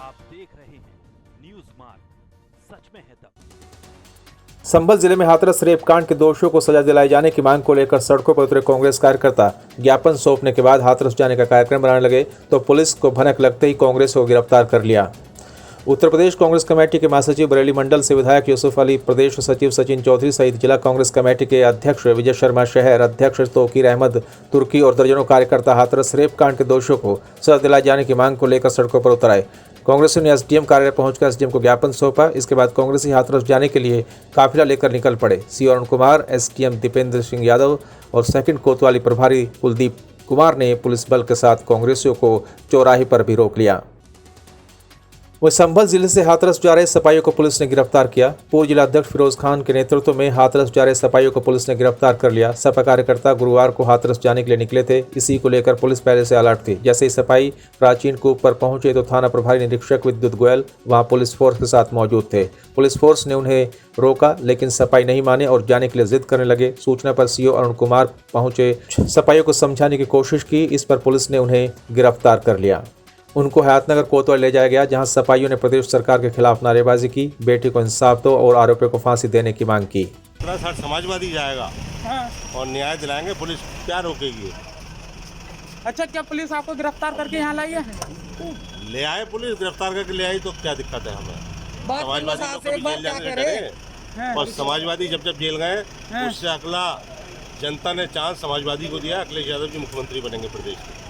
आप देख रहे हैं न्यूज मार्ग, सच में है दम। संभल जिले में हाथरस रेप कांड के दोषियों को सजा दिलाए जाने की मांग को लेकर सड़कों पर उतरे कांग्रेस कार्यकर्ता ज्ञापन सौंपने के बाद हाथरस जाने का कार्यक्रम बनाने लगे तो पुलिस को भनक लगते ही कांग्रेस को गिरफ्तार कर लिया। उत्तर प्रदेश कांग्रेस कमेटी के महासचिव बरेली मंडल से विधायक यूसुफ अली, प्रदेश सचिव सचिन चौधरी सहित जिला कांग्रेस कमेटी के अध्यक्ष विजय शर्मा, शहर अध्यक्ष तोकीर अहमद तुर्की और दर्जनों कार्यकर्ता हाथरस रेप कांड के दोषियों को सजा दिलाए जाने की मांग को लेकर सड़कों पर उतर आए। कांग्रेसियों ने एसडीएम कार्यालय पहुंचकर एसडीएम को ज्ञापन सौंपा। इसके बाद कांग्रेसी हाथरस जाने के लिए काफिला लेकर निकल पड़े। सी अरुण कुमार, एसडीएम दीपेंद्र सिंह यादव और सेकंड कोतवाली प्रभारी कुलदीप कुमार ने पुलिस बल के साथ कांग्रेसियों को चौराहे पर भी रोक लिया। वह संभल जिले से हाथरस जा रहे सपाइयों को पुलिस ने गिरफ्तार किया। पूर्व जिला अध्यक्ष फिरोज खान के नेतृत्व में हाथरस जा रहे सपाइयों को पुलिस ने गिरफ्तार कर लिया। सपा कार्यकर्ता गुरुवार को हाथरस जाने के लिए निकले थे। इसी को लेकर पुलिस पहले से अलर्ट थी। जैसे ही सपाई प्राचीन कूप पर पहुंचे तो थाना प्रभारी निरीक्षक विद्युत गोयल वहां पुलिस फोर्स के साथ मौजूद थे। पुलिस फोर्स ने उन्हें रोका लेकिन सपाई नहीं माने और जाने के लिए जिद करने लगे। सूचना पर सीओ अरुण कुमार पहुंचे, सपाइयों को समझाने की कोशिश की। इस पर पुलिस ने उन्हें गिरफ्तार कर लिया। उनको हयातनगर कोतवाली ले जाया गया, जहां सपाइयों ने प्रदेश सरकार के खिलाफ नारेबाजी की, बेटी को इंसाफ दो और आरोपियों को फांसी देने की मांग की। समाजवादी जाएगा और न्याय दिलाएंगे, पुलिस क्या रोकेगी? अच्छा, क्या पुलिस आपको गिरफ्तार करके यहाँ लाई है? ले आए पुलिस, गिरफ्तार करके ले आई तो क्या दिक्कत है हमें? समाजवादी तो कभी जेल जाने से डरे और समाजवादी जब जेल गए उससे अगला जनता ने चांस समाजवादी को दिया। अखिलेश यादव जी मुख्यमंत्री बनेंगे प्रदेश के।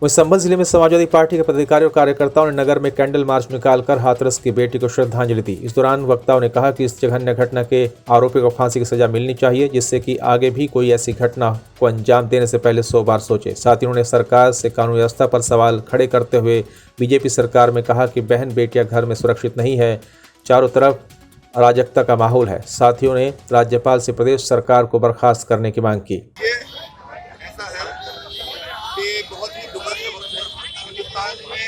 वहीं संभल जिले में समाजवादी पार्टी के पदाधिकारियों और कार्यकर्ताओं ने नगर में कैंडल मार्च निकालकर हाथरस की बेटी को श्रद्धांजलि दी। इस दौरान वक्ताओं ने कहा कि इस जघन्य घटना के आरोपी को फांसी की सजा मिलनी चाहिए, जिससे कि आगे भी कोई ऐसी घटना को अंजाम देने से पहले 100 बार सोचे। साथ ही उन्होंने सरकार से कानून व्यवस्था पर सवाल खड़े करते हुए बीजेपी सरकार में कहा कि बहन बेटियां घर में सुरक्षित नहीं है, चारों तरफ अराजकता का माहौल है। साथियों ने राज्यपाल से प्रदेश सरकार को बर्खास्त करने की मांग की। बहुत ही दुखद हिंदुस्तान में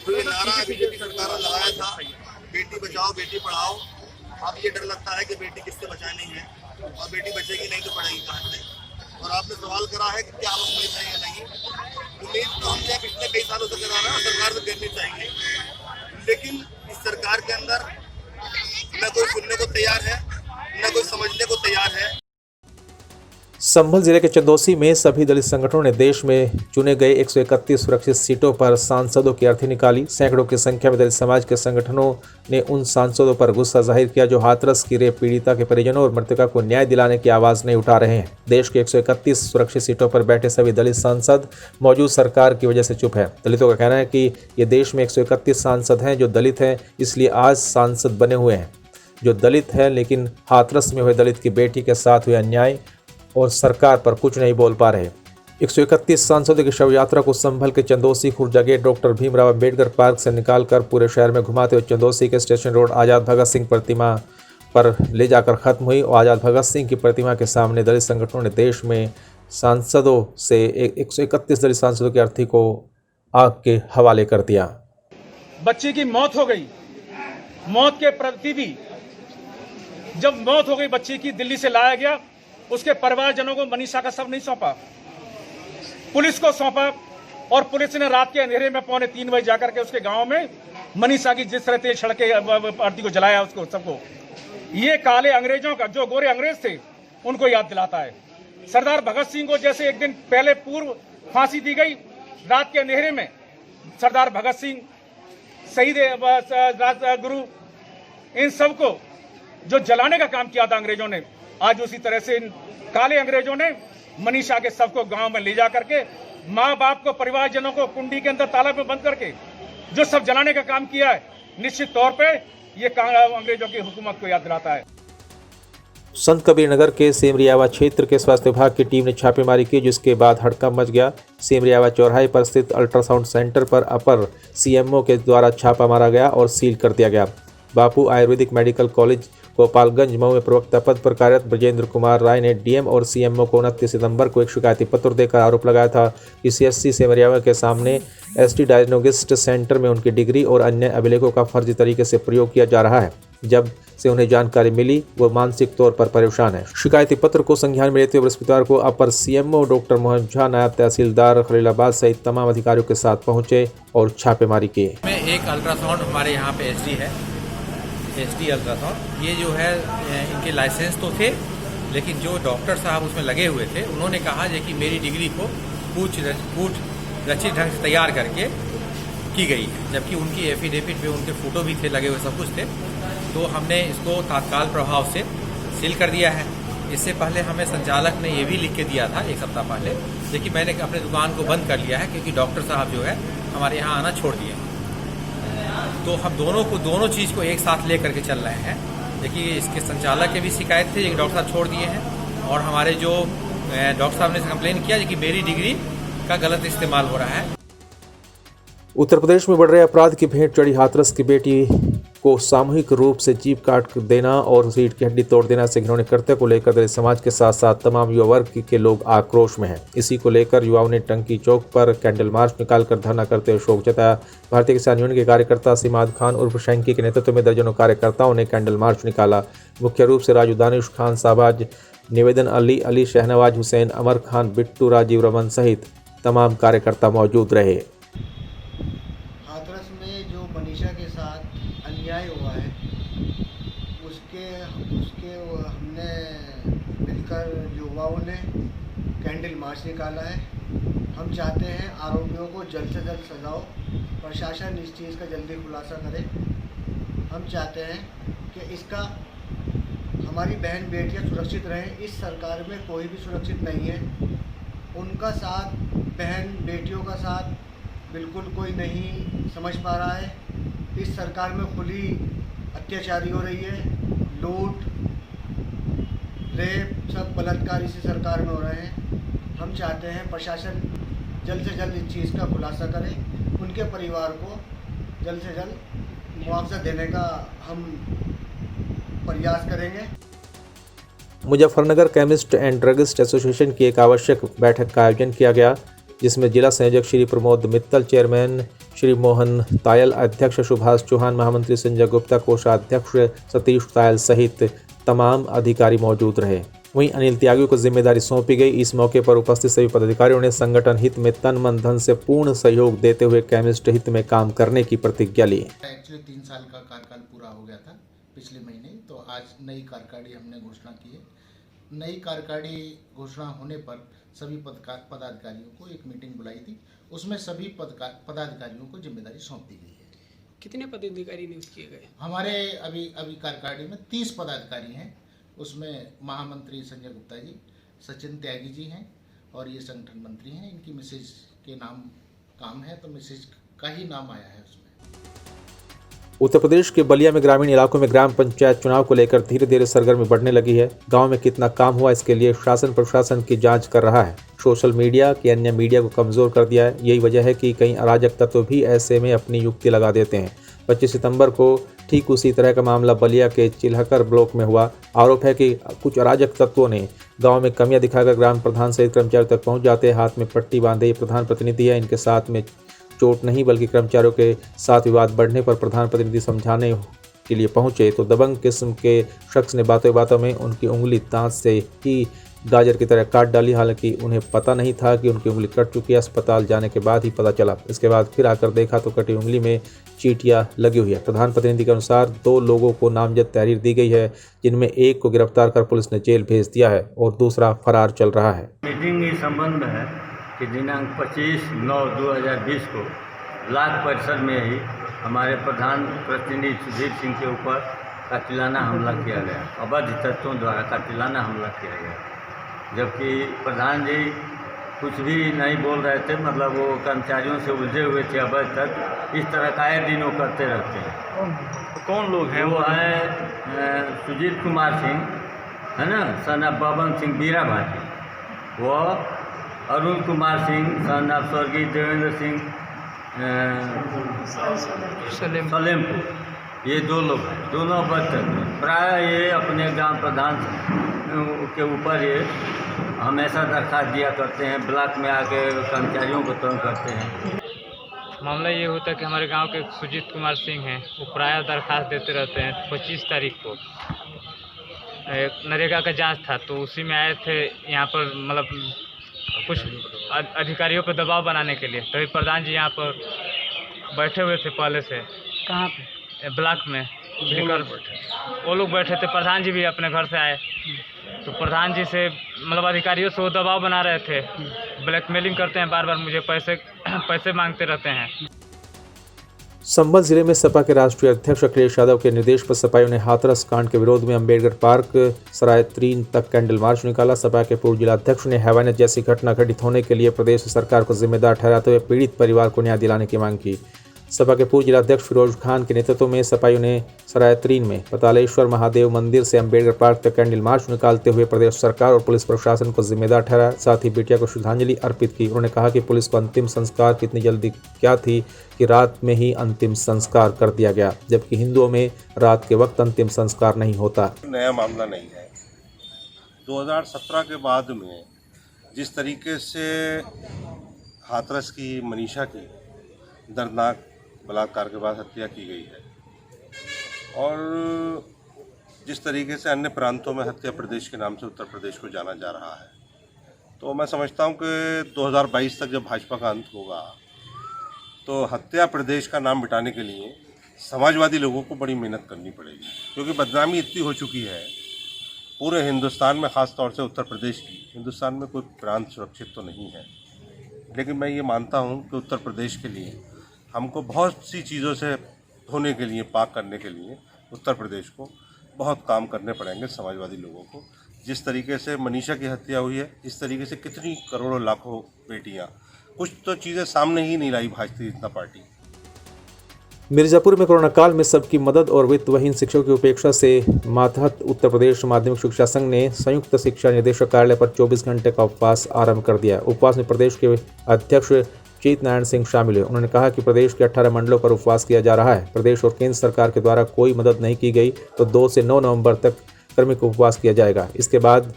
जो नारा बीजेपी सरकार ने लगाया था, बेटी बचाओ बेटी पढ़ाओ, अब ये डर लगता है कि बेटी किससे बचानी है और बेटी बचेगी नहीं तो पढ़ेगी कहाँ से। और आपने सवाल करा है कि क्या उम्मीद है या नहीं। उम्मीद तो हम जो पिछले कई सालों से करा रहे हैं, सरकार से करनी चाहिए, लेकिन इस सरकार के अंदर न कोई सुनने को तैयार है न कोई समझने को तैयार है। संभल जिले के चंदौसी में सभी दलित संगठनों ने देश में चुने गए 131 सुरक्षित सीटों पर सांसदों की अर्थी निकाली। सैकड़ों की संख्या में दलित समाज के संगठनों ने उन सांसदों पर गुस्सा जाहिर किया जो हाथरस की रेप पीड़िता के परिजनों और मृतका को न्याय दिलाने की आवाज नहीं उठा रहे हैं। देश के 131 सुरक्षित सीटों पर बैठे सभी दलित सांसद मौजूद सरकार की वजह से चुप है। दलितों का कहना है कि ये देश में 131 सांसद हैं जो दलित हैं, इसलिए आज सांसद बने हुए हैं जो दलित है, लेकिन हाथरस में हुए दलित की बेटी के साथ हुए अन्याय और सरकार पर कुछ नहीं बोल पा रहे। 131 सांसदों की शव यात्रा को संभल के Chandausi Khurja gate doctor Bhimrao Ambedkar park से निकालकर पूरे शहर में घुमाते हुए चंदौसी के स्टेशन रोड आज़ाद भगत सिंह प्रतिमा पर ले जाकर खत्म हुई और आज़ाद भगत सिंह की प्रतिमा के सामने दलित संगठनों ने देश में सांसदों से 131 दलित सांसदों की अर्थी को आग के हवाले कर दिया। बच्ची की मौत हो गई, मौत के प्रति भी जब मौत हो गई बच्ची की, दिल्ली से लाया गया, उसके परिवारजनों को मनीषा का शव नहीं सौंपा, पुलिस को सौंपा और पुलिस ने रात के अंधेरे में 2:45 बजे जाकर के उसके गांव में मनीषा की जिस तरह तेज सड़के आरती को जलाया उसको सबको। ये काले अंग्रेजों का, जो गोरे अंग्रेज थे उनको याद दिलाता है। सरदार भगत सिंह को जैसे एक दिन पहले पूर्व फांसी दी गई रात के अंधेरे में, सरदार भगत सिंह, शहीद राजगुरु, इन सबको जो जलाने का काम किया था अंग्रेजों ने, आज उसी तरह से इन काले अंग्रेजों ने मनीषा के शव को गांव में ले जा करके माँ बाप को, परिवारजनों को कुंडी के अंदर ताला में बंद करके जो सब जलाने का काम किया है, निश्चित तौर पे ये अंग्रेजों की हुकूमत को याद दिलाता है। संत कबीर नगर के सेमरियावा क्षेत्र के स्वास्थ्य विभाग की टीम ने छापेमारी की, जिसके बाद हड़कंप मच गया। सेमरियावा चौराहे पर स्थित अल्ट्रासाउंड सेंटर पर अपर सीएमओ के द्वारा छापा मारा गया और सील कर दिया गया। बापू आयुर्वेदिक मेडिकल कॉलेज गोपालगंज मऊ में प्रवक्ता पद पर कार्यरत ब्रजेंद्र कुमार राय ने डीएम और सीएमओ को 29 सितंबर को एक शिकायती पत्र देकर आरोप लगाया था कि सीएससी सेमरियावा के सामने एसटी डायग्नोस्टिक सेंटर में उनकी डिग्री और अन्य अभिलेखों का फर्जी तरीके से प्रयोग किया जा रहा है। जब से उन्हें जानकारी मिली वो मानसिक तौर पर परेशान है। शिकायती पत्र को संज्ञान में लेते हुए बृहस्पतिवार को अपर सीएमओ डॉक्टर मोहन झा, नायब तहसीलदार खलीलाबाद सहित तमाम अधिकारियों के साथ पहुंचे और छापेमारी की। एक अल्ट्रासाउंड हमारे यहाँ पे एचडी है, एचडी अल्ट्रासाउंड। ये जो है इनके लाइसेंस तो थे, लेकिन जो डॉक्टर साहब उसमें लगे हुए थे उन्होंने कहा कि मेरी डिग्री को पूछ रचित ढंग से तैयार करके की गई है, जबकि उनकी एफिडेविट में उनके फोटो भी थे लगे हुए, सब कुछ थे। तो हमने इसको तत्काल प्रभाव से सील कर दिया है। इससे पहले हमें संचालक ने ये भी लिख के दिया था 1 सप्ताह पहले, लेकिन मैंने अपने दुकान को बंद कर लिया है क्योंकि डॉक्टर साहब जो है हमारे यहाँ आना छोड़ दिए। तो हम दोनों चीज़ को एक साथ ले करके चल रहे हैं। देखिए, इसके संचालक के भी शिकायत थे, एक डॉक्टर साहब छोड़ दिए हैं, और हमारे जो डॉक्टर साहब ने कंप्लेन किया कि मेरी डिग्री का गलत इस्तेमाल हो रहा है। उत्तर प्रदेश में बढ़ रहे अपराध की भेंट चढ़ी हाथरस की बेटी को सामूहिक रूप से जीभ काट देना और रीढ़ की हड्डी तोड़ देना से घिनौने कृत्य को लेकर दलित समाज के साथ साथ तमाम युवा वर्ग के लोग आक्रोश में हैं। इसी को लेकर युवाओं ने टंकी चौक पर कैंडल मार्च निकालकर धरना करते हुए शोक जताया। भारतीय किसान यूनियन के कार्यकर्ता सिमाद खान उर्फ शंकी के नेतृत्व में दर्जनों कार्यकर्ताओं ने कैंडल मार्च निकाला। मुख्य रूप से राजू दानिश खान साहबाज, निवेदन अली, शहनवाज हुसैन, अमर खान, बिट्टू, राजीव रमन सहित तमाम कार्यकर्ता मौजूद रहे। हाथरस में जो मनीषा के साथ अन्याय हुआ है उसके हमने मिलकर युवाओं ने कैंडल मार्च निकाला है। हम चाहते हैं आरोपियों को जल्द से जल्द सजाओ, प्रशासन इस चीज़ का जल्दी खुलासा करे। हम चाहते हैं कि इसका हमारी बहन बेटियां सुरक्षित रहें। इस सरकार में कोई भी सुरक्षित नहीं है। उनका साथ, बहन बेटियों का साथ बिल्कुल कोई नहीं समझ पा रहा है। इस सरकार में खुली अत्याचारी हो रही है, लूट, रेप, सब बलात्कार इसी सरकार में हो रहे हैं। हम चाहते हैं प्रशासन जल्द से जल्द इस चीज़ का खुलासा करे, उनके परिवार को जल्द से जल्द मुआवजा देने का हम प्रयास करेंगे। Muzaffarnagar chemist and druggist association की एक आवश्यक बैठक का आयोजन किया गया, जिसमें जिला संयोजक श्री प्रमोद मित्तल, चेयरमैन श्री मोहन तायल, अध्यक्ष सुभाष चौहान, महामंत्री संजय गुप्ता, कोषाध्यक्ष सतीश तायल सहित तमाम अधिकारी मौजूद रहे। वहीं अनिल त्यागी को जिम्मेदारी सौंपी गई। इस मौके पर उपस्थित सभी पदाधिकारियों ने संगठन हित में तन मन धन से पूर्ण सहयोग देते हुए केमिस्ट हित में काम करने की प्रतिज्ञा ली। एक्चुअली 3 साल का कार्यकाल पूरा हो गया था पिछले महीने, तो आज नई कार्यकारिणी हमने घोषणा की है। नई कार्यकारिणी घोषणा होने पर सभी पदाधिकारियों को एक मीटिंग बुलाई थी, उसमें सभी पदाधिकारियों को जिम्मेदारी सौंप दी गई है। कितने पदाधिकारी नियुक्त किए गए? हमारे अभी कार्यकारिणी में 30 पदाधिकारी हैं। उसमें महामंत्री संजय गुप्ता जी, सचिन त्यागी जी हैं और ये संगठन मंत्री हैं। इनकी मिसेज के नाम काम है, तो मिसेज का ही नाम आया है उसमें। उत्तर प्रदेश के बलिया में ग्रामीण इलाकों में ग्राम पंचायत चुनाव को लेकर धीरे धीरे सरगर्मी बढ़ने लगी है। गांव में कितना काम हुआ, इसके लिए शासन प्रशासन की जांच कर रहा है। सोशल मीडिया के अन्य मीडिया को कमजोर कर दिया है। यही वजह है कि कई अराजक तत्व भी ऐसे में अपनी युक्ति लगा देते हैं। 25 सितंबर को ठीक उसी तरह का मामला बलिया के चिल्हकर ब्लॉक में हुआ। आरोप है कि कुछ अराजक तत्वों ने गांव में कमियां दिखाकर ग्राम प्रधान सहित कर्मचारियों तक पहुंच जाते। हाथ में पट्टी बांधे ये प्रधान प्रतिनिधि है। इनके साथ में चोट नहीं बल्कि कर्मचारियों के साथ विवाद बढ़ने पर प्रधान प्रतिनिधि समझाने के लिए पहुंचे तो दबंग किस्म के शख्स ने बातों में उनकी उंगली दांत से ही गाजर की तरह काट डाली। हालांकि उन्हें पता नहीं था कि उनकी उंगली कट चुकी है। अस्पताल जाने के बाद ही पता चला। इसके बाद फिर आकर देखा तो कटी उंगली में चींटियां लगी हुई है। प्रधान प्रतिनिधि के अनुसार 2 लोगों को नामजद तहरीर दी गई है, जिनमें एक को गिरफ्तार कर पुलिस ने जेल भेज दिया है और दूसरा फरार चल रहा है। मीटिंग इस संबंध में है कि दिनांक 25/9/2020 को ब्लॉक परिसर में ही हमारे प्रधान प्रतिनिधि सुधीर सिंह के ऊपर कातिलाना हमला किया गया। अवैध तत्वों द्वारा कातिलाना हमला किया गया, जबकि प्रधान जी कुछ भी नहीं बोल रहे थे। मतलब वो कर्मचारियों से उलझे हुए थे। अवैध तत्व इस तरह का आए दिन वो करते रहते हैं। कौन लोग हैं? वो हैं सुजीत कुमार सिंह, है ना, सन ऑफ बबन सिंह बीरा भाटी, वो अरुण कुमार सिंह सन ऑफ स्वर्गीय देवेंद्र सिंह सलेमपुर, ये 2 लोग हैं। दोनों अवैध प्राय ये अपने ग्राम प्रधान के ऊपर ये हमेशा दरखास्त दिया करते हैं। ब्लॉक में आके कर्मचारियों को तंग करते हैं। मामला ये होता है कि हमारे गांव के सुजीत कुमार सिंह हैं, वो प्रायः दरखास्त देते रहते हैं। 25 तारीख को एक नरेगा का जांच था, तो उसी में आए थे यहाँ पर, मतलब कुछ अधिकारियों पर दबाव बनाने के लिए। तभी प्रधान जी यहाँ पर बैठे हुए थे पहले से। कहाँ पे? ब्लॉक में वो लोग बैठे थे। प्रधान जी भी अपने घर से आए, तो प्रधान जी से मतलब अधिकारियों से वो दबाव बना रहे थे, ब्लैकमेलिंग करते हैं, बार बार मुझे पैसे मांगते रहते हैं। संभल जिले में सपा के राष्ट्रीय अध्यक्ष अखिलेश यादव के निर्देश पर सपाइयों ने हाथरस कांड के विरोध में अम्बेडकर पार्क सराय 3 तक कैंडल मार्च निकाला। सपा के पूर्व जिलाध्यक्ष ने हैवानियत जैसी घटना घटित होने के लिए प्रदेश सरकार को जिम्मेदार ठहराते हुए पीड़ित परिवार को न्याय दिलाने की मांग की। सपा के पूर्व जिलाध्यक्ष फिरोज खान के नेतृत्व में सपाइयों ने सराय 3 में पतालेश्वर महादेव मंदिर से अम्बेडकर पार्क तक कैंडल मार्च निकालते हुए प्रदेश सरकार और पुलिस प्रशासन को जिम्मेदार ठहराया। साथ ही बिटिया को श्रद्धांजलि अर्पित की। उन्होंने कहा कि पुलिस को अंतिम संस्कार की इतनी जल्दी क्या थी कि रात में ही अंतिम संस्कार कर दिया गया, जबकि हिंदुओं में रात के वक्त अंतिम संस्कार नहीं होता। नया मामला नहीं है। 2017 के बाद में जिस तरीके से हाथरस की मनीषा की दर्दनाक बलात्कार के बाद हत्या की गई है, और जिस तरीके से अन्य प्रांतों में हत्या प्रदेश के नाम से उत्तर प्रदेश को जाना जा रहा है, तो मैं समझता हूं कि 2022 तक जब भाजपा का अंत होगा, तो हत्या प्रदेश का नाम मिटाने के लिए समाजवादी लोगों को बड़ी मेहनत करनी पड़ेगी, क्योंकि बदनामी इतनी हो चुकी है पूरे हिंदुस्तान में, ख़ास तौर से उत्तर प्रदेश की। हिंदुस्तान में कोई प्रांत सुरक्षित तो नहीं है, लेकिन मैं ये मानता हूँ कि उत्तर प्रदेश के लिए हमको बहुत सी चीज़ों से धोने के लिए, पाक करने के लिए उत्तर प्रदेश को बहुत काम करने पड़ेंगे समाजवादी लोगों को। जिस तरीके से मनीषा की हत्या हुई है, इस तरीके से कितनी करोड़ों लाखों बेटियां, कुछ तो चीज़ें सामने ही नहीं लाई भारतीय जनता पार्टी। मिर्जापुर में कोरोना काल में सबकी मदद और वित्तविहीन शिक्षकों की उपेक्षा से मातहत उत्तर प्रदेश माध्यमिक शिक्षा संघ ने संयुक्त शिक्षा निदेशक कार्यालय पर 24 घंटे का उपवास आरंभ कर दिया। उपवास में प्रदेश के अध्यक्ष चीत नारायण सिंह शामिल हुए। उन्होंने कहा कि प्रदेश के 18 मंडलों पर उपवास किया जा रहा है। प्रदेश और केंद्र सरकार के द्वारा कोई मदद नहीं की गई तो 2 से 9 नवंबर तक क्रमिक उपवास किया जाएगा। इसके बाद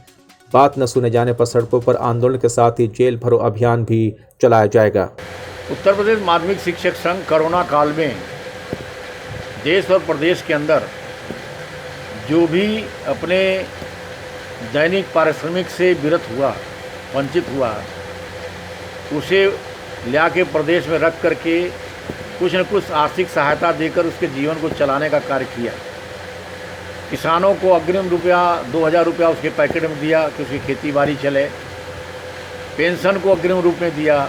बात न सुने जाने पर सड़कों पर आंदोलन के साथ ही जेल भरो अभियान भी चलाया जाएगा। उत्तर प्रदेश माध्यमिक शिक्षक संघ कोरोना काल में देश और प्रदेश के अंदर जो भी अपने दैनिक पारिश्रमिक से विरत हुआ, वंचित हुआ, उसे लिया के प्रदेश में रख करके कुछ न कुछ आर्थिक सहायता देकर उसके जीवन को चलाने का कार्य किया। किसानों को अग्रिम रुपया 2000 रुपया उसके पैकेट में दिया कि उसकी खेती बाड़ी चले, पेंशन को अग्रिम रूप में दिया,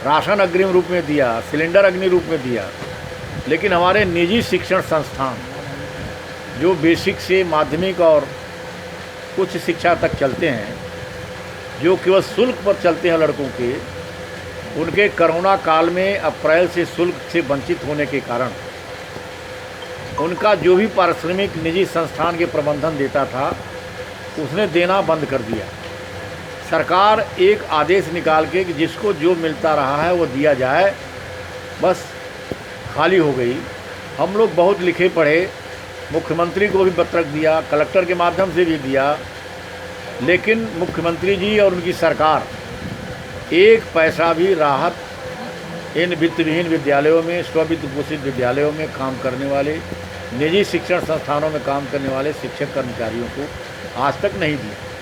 राशन अग्रिम रूप में दिया, सिलेंडर अग्रिम रूप में दिया। लेकिन हमारे निजी शिक्षण संस्थान जो बेसिक से माध्यमिक और उच्च शिक्षा तक चलते हैं, जो केवल शुल्क पर चलते हैं लड़कों के, उनके कोरोना काल में अप्रैल से शुल्क से वंचित होने के कारण उनका जो भी पारिश्रमिक निजी संस्थान के प्रबंधन देता था उसने देना बंद कर दिया। सरकार एक आदेश निकाल के कि जिसको जो मिलता रहा है वो दिया जाए, बस खाली हो गई। हम लोग बहुत लिखे पढ़े, मुख्यमंत्री को भी पत्रक दिया, कलेक्टर के माध्यम से भी दिया, लेकिन मुख्यमंत्री जी और उनकी सरकार एक पैसा भी राहत इन वित्तविहीन विद्यालयों में, स्ववित्त पोषित विद्यालयों में काम करने वाले, निजी शिक्षण संस्थानों में काम करने वाले शिक्षक कर्मचारियों को आज तक नहीं दिया।